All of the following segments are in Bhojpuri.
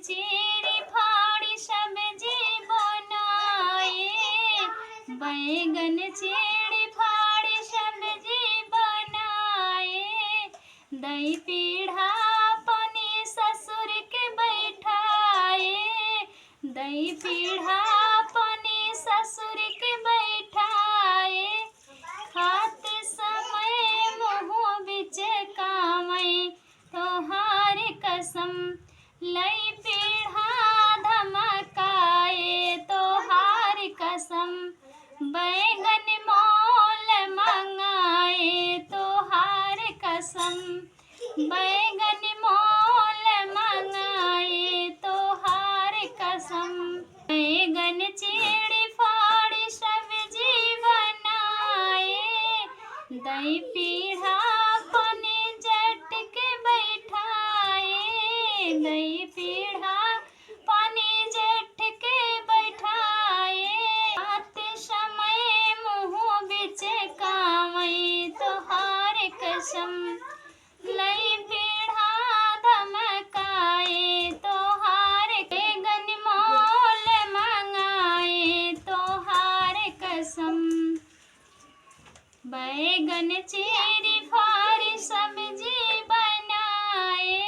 चीरी फाड़ी सब्जी बनाए, बैगन चीरी फाड़ी सब्जी बनाए, दही पीढ़ा पनी ससुर के बैठाए, दही पीढ़ा पनी ससुर के बैठाए, खाते समय मुँह बिच कामय तोहार कसम, लई पीढ़ा धमकाए तोहार कसम, बैगन मोल मंगाए तोहार कसम, बैगन मोल मंगाए तोहार कसम, बैगन चीड़ी फाड़ी सब्जी बनाए, दही पीढ़ा पनी जट के बैठाए, दही पीढ़ा पानी जेठ के बैठाए, आते समय मुँह बिच कामय तोहार कसम, लई पीढ़ा धमकाए तोहार, बैगन मोल मंगाए तोहार कसम, बैगन चीरी फाड़ी सब्जी बनाए,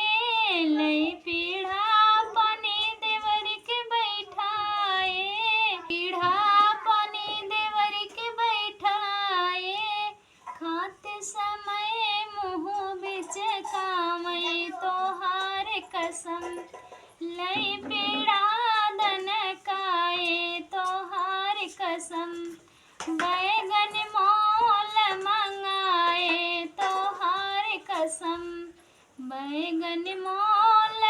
लई पीढ़ा पानी देवर के बैठाए, पीढ़ा पानी देवर के बैठाए, खाते समय मुँह बिच कामय तोहार कसम, लई पीढ़ा दनकाए तोहार कसम, बैगन मोल मंगाए तोहार कसम, बैगन मोल